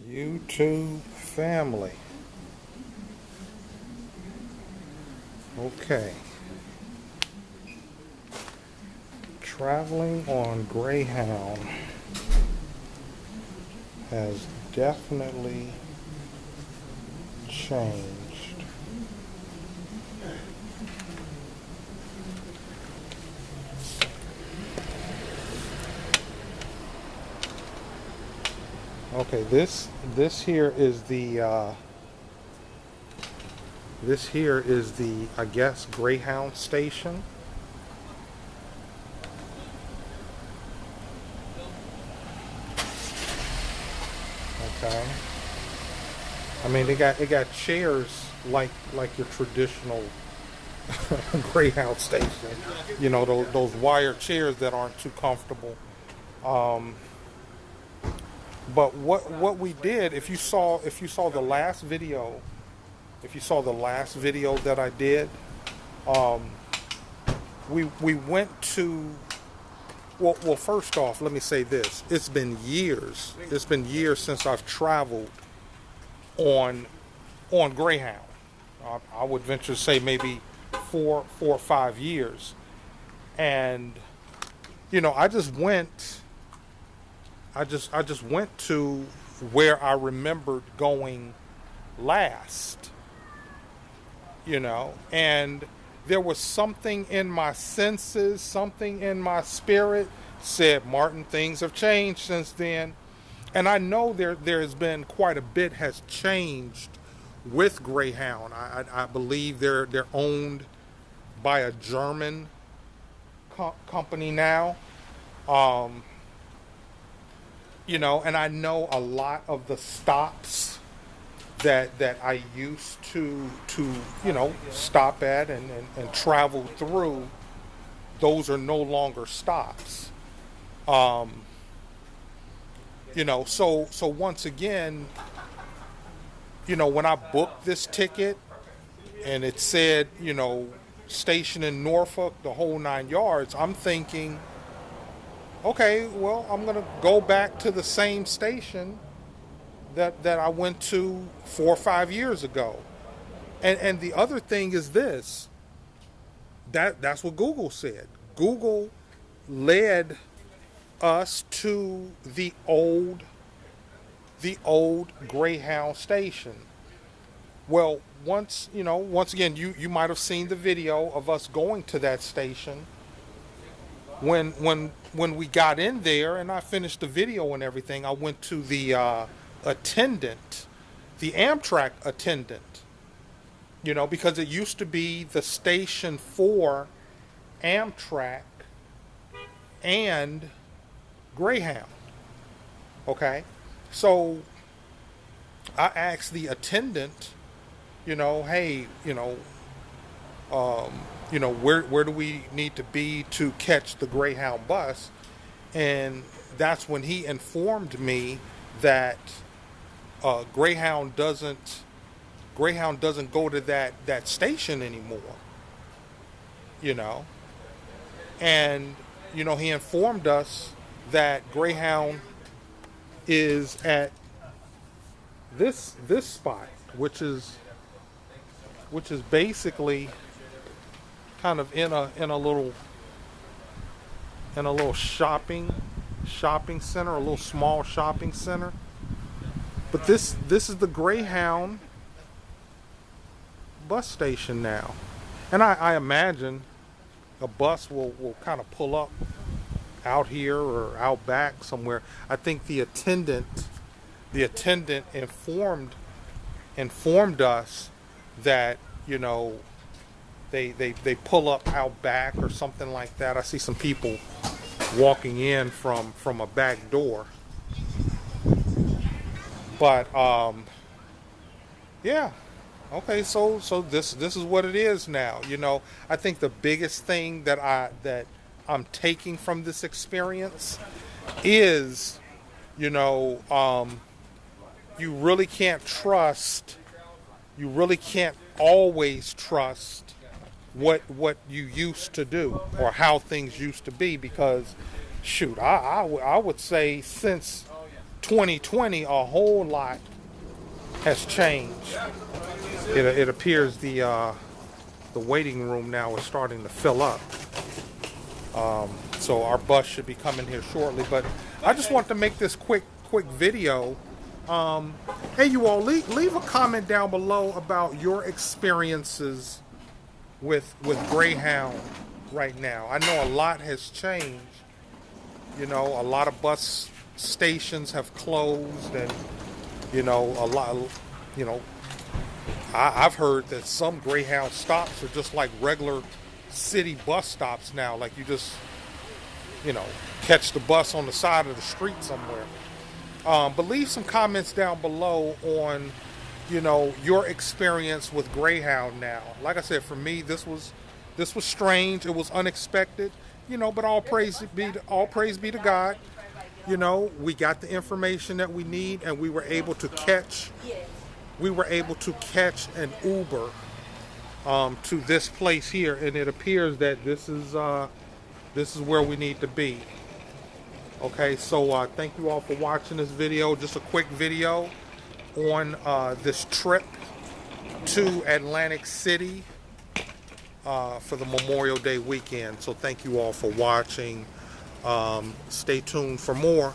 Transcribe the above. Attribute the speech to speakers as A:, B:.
A: YouTube family. Okay. Traveling on Greyhound has definitely changed. Okay, this here is the I guess Greyhound Station. Okay. I mean, they got chairs like your traditional Greyhound Station. You know, those wire chairs that aren't too comfortable. Um, but what we did, if you saw the last video, that I did, um, we went to. Well, first off, let me say this: it's been years. It's been years since I've traveled on Greyhound. I would venture to say maybe four or 5 years, and you know, I just went to where I remembered going last. You know, and there was something in my senses, something in my spirit said, Martin, things have changed since then. And I know there has been quite a bit has changed with Greyhound. I believe they're owned by a German company now. You know, and I know a lot of the stops that I used to you know, stop at and travel through, those are no longer stops. You know, so once again, you know, when I booked this ticket and it said, you know, station in Norfolk, the whole 9 yards, I'm thinking, okay, well, I'm gonna go back to the same station that I went to 4 or 5 years ago. And the other thing is this, that's what Google said. Google led us to the old Greyhound station. Well, once again, you might have seen the video of us going to that station. When we got in there and I finished the video and everything, I went to the attendant, the Amtrak attendant, you know, because it used to be the station for Amtrak and Greyhound. Okay, so I asked the attendant, you know, hey, where do we need to be to catch the Greyhound bus? And that's when he informed me that Greyhound doesn't go to that station anymore. You know, and you know, he informed us that Greyhound is at this spot, which is basically kind of in a little shopping center, a little small shopping center. But this is the Greyhound bus station now. And I imagine a bus will kind of pull up out here or out back somewhere. I think the attendant informed us that, you know, they pull up out back or something like that. I see some people walking in from a back door. But yeah, okay. So this is what it is now. You know, I think the biggest thing that I'm taking from this experience is, you know, you really can't always trust what you used to do or how things used to be, because shoot, I would say since 2020, a whole lot has changed. It appears the waiting room now is starting to fill up. So our bus should be coming here shortly. But I just want to make this quick video. Hey, you all, leave a comment down below about your experiences with Greyhound right now. I know a lot has changed. You know, a lot of bus stations have closed, and I've heard that some Greyhound stops are just like regular city bus stops now. Like you just, catch the bus on the side of the street somewhere. But leave some comments down below on, your experience with Greyhound now. Like I said, for me, this was strange. It was unexpected, but all praise be to God. We got the information that we need, and we were able to catch an Uber to this place here, and it appears that this is where we need to be. Okay, so thank you all for watching this video. Just a quick video on this trip to Atlantic City for the Memorial Day weekend. So thank you all for watching. Stay tuned for more.